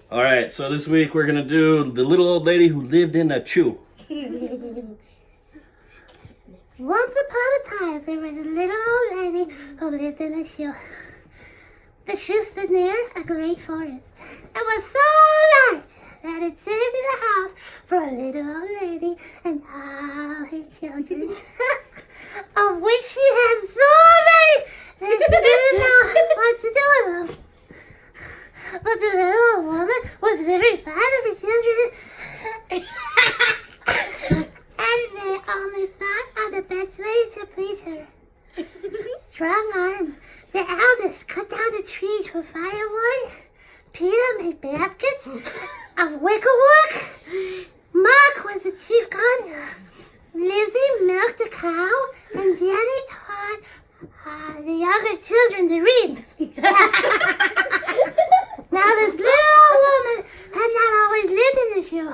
All right, so this week we're gonna do the little old lady who lived in a shoe. Once upon a time, there was a little old lady who lived in a shoe. The shoe stood near a great forest. It was so large that it served as a house for a little old lady and all her children, of which she had so many that she didn't know what to do with them. But the little old woman was very fond of her children, and they only thought of the best ways to please her. Strong Arm, the eldest, cut down the trees for firewood. Peter made baskets of wickerwork. Mark was the chief gardener. Lizzie milked the cow, and Jenny taught the younger children to read. Now this little old woman had not always lived in the shoe.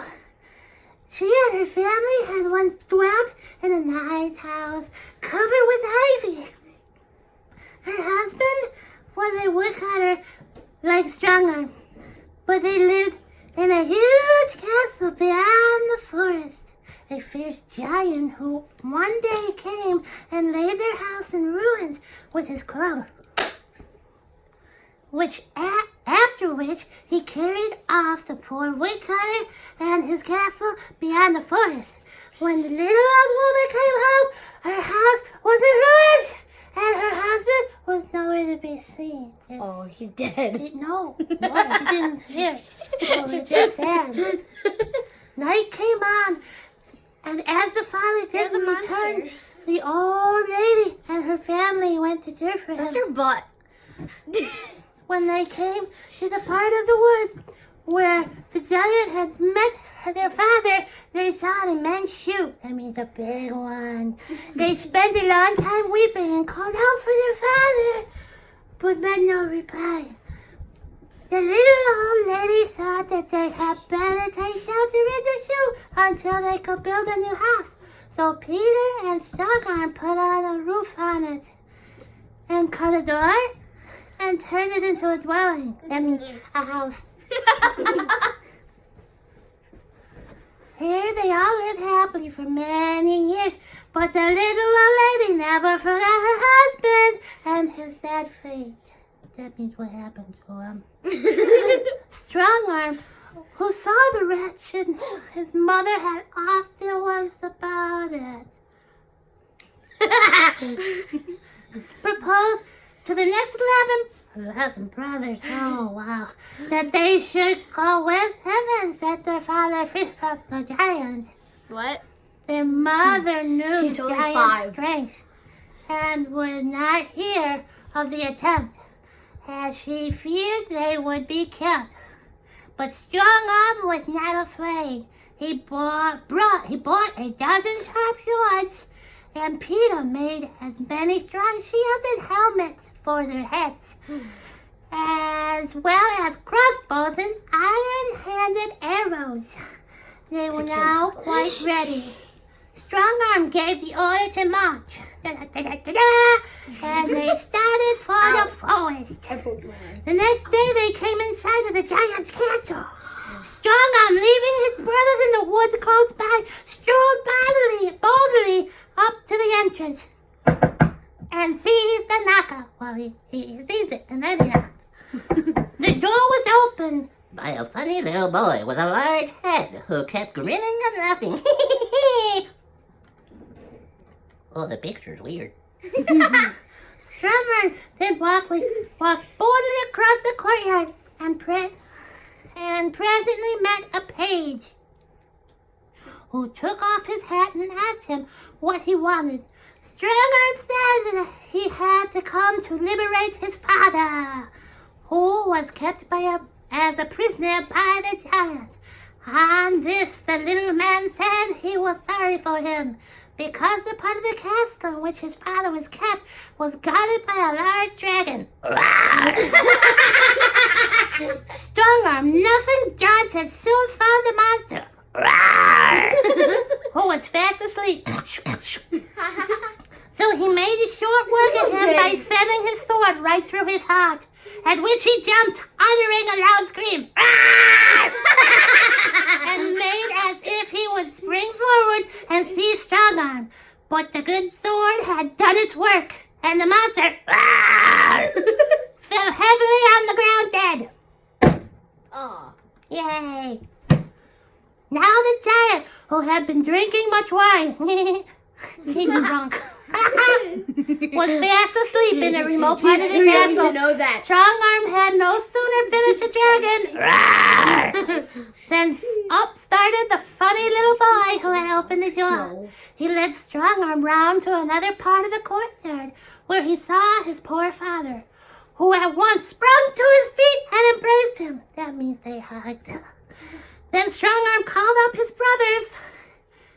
She and her family had once dwelt in a nice house covered with ivy. Her husband was a woodcutter like Strong Arm, but they lived in a huge castle beyond the forest. A fierce giant who one day came and laid their house in ruins with his club, after which he carried off the poor woodcutter and his castle beyond the forest. When the little old woman came home, her house was in ruins, and her husband was nowhere to be seen. Oh, he's dead. No, he didn't hear. Oh, it's just sad. Night came on, and as the father didn't return, the old lady and her family went to search for him. That's your butt. When they came to the part of the wood where the giant had met their father, they saw an immense shoe. I mean, the big one. They spent a long time weeping and called out for their father, but met no reply. The little old lady thought that they had better take shelter in the shoe until they could build a new house. So Peter and Strong Arm put on a roof on it and cut a door and turned it into a dwelling. I mean, a house. Here they all lived happily for many years, but the little old lady never forgot her husband and his sad fate. That means what happened to him. Strong Arm, who saw the wretched his mother had often words about it, proposed to the next 11 brothers, oh wow, that they should go with him and set their father free from the giant. What? Their mother knew He's the only giant's 5. strength and would not hear of the attempt, as she feared they would be killed. But Strong Arm was not afraid. He bought a dozen sharp swords, and Peter made as many strong shields and helmets for their heads, as well as crossbows and iron-handed arrows. They were now quite ready. Strong Arm gave the order to march, and they started for the forest. The next day they came inside of the giant's castle. Strong Arm, leaving his brothers in the woods close by, strode boldly up to the entrance and seized the knocker. Well, he seized it and then he knocked. The door was opened by a funny little boy with a large head who kept grinning and laughing. Oh, the picture's weird. Strong Arm then walked boldly across the courtyard and presently met a page who took off his hat and asked him what he wanted. Strong Arm said that he had to come to liberate his father, who was kept as a prisoner by the giant. On this, the little man said he was sorry for him, because the part of the castle in which his father was kept was guarded by a large dragon. Strong Arm, nothing daunted, had soon found the monster, who was fast asleep. So he made short work of him by sending his sword right through his heart, at which he jumped, uttering a loud scream. But the good sword had done its work, and the monster fell heavily on the ground dead. Aw. Yay! Now the giant, who had been drinking much wine, he was drunk, was fast asleep in a remote part of the We don't castle. even know that. Strong Arm had no sooner finished the dragon than up started the funny little boy who had opened the door. No. He led Strong Arm round to another part of the courtyard where he saw his poor father, who at once sprung to his feet and embraced him. That means they hugged. Then Strong Arm called up his brothers,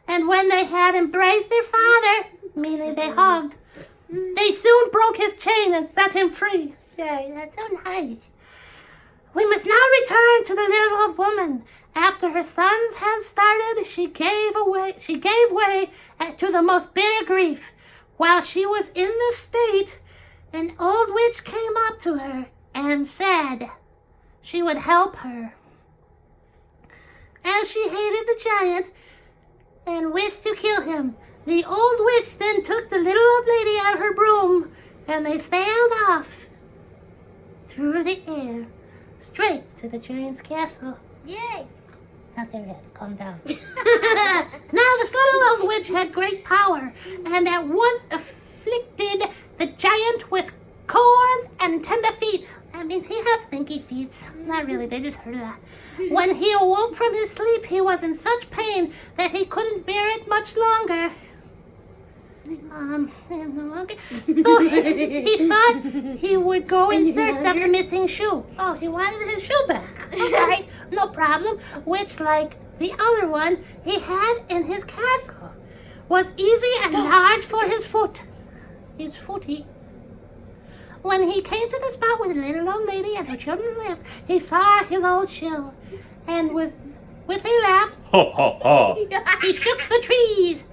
and when they had embraced their father, meaning they hugged, they soon broke his chain and set him free. Yay, that's so nice. We must now return to the little old woman. After her sons had started, she gave way to the most bitter grief. While she was in this state, an old witch came up to her and said she would help her. As she hated the giant and wished to kill him, the old witch then took the little old lady on her broom, and they sailed off through the air, straight to the giant's castle. Yay. Not there yet, calm down. Now this little old witch had great power, and at once afflicted the giant with corns and tender feet. That means he has stinky feet. Not really, they just heard that. When he awoke from his sleep, he was in such pain that he couldn't bear it much longer. So he thought he would go in search of the missing shoe. Oh, he wanted his shoe back. Okay, no problem. Which, like the other one he had in his castle, was easy and large for his foot. His footy. When he came to the spot where the little old lady and her children lived, he saw his old shoe, and with a laugh, Ha ha ha. he shook the trees.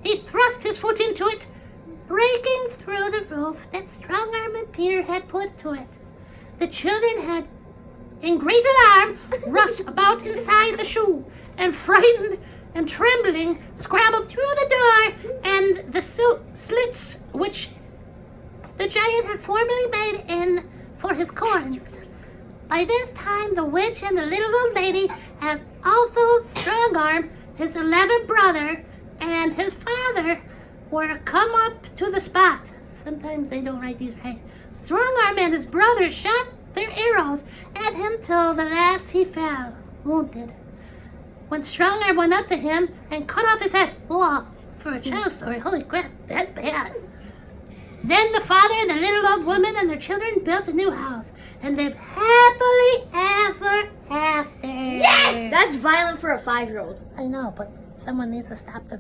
He thrust his foot into it, breaking through the roof that Strong Arm and Peter had put to it. The children had, in great alarm, rushed about inside the shoe, and frightened and trembling, scrambled through the door and the slits which the giant had formerly made in for his corns. By this time, the witch and the little old lady, as also Strong Arm, his 11th brother, and his father were come up to the spot. Sometimes they don't write these right. Strong Arm and his brother shot their arrows at him till the last he fell, wounded. When Strong Arm went up to him and cut off his head. Whoa, for a child story, holy crap, that's bad. Then the father and the little old woman and their children built a new house and lived happily ever after. Yes! That's violent for a 5-year-old. I know, but someone needs to stop the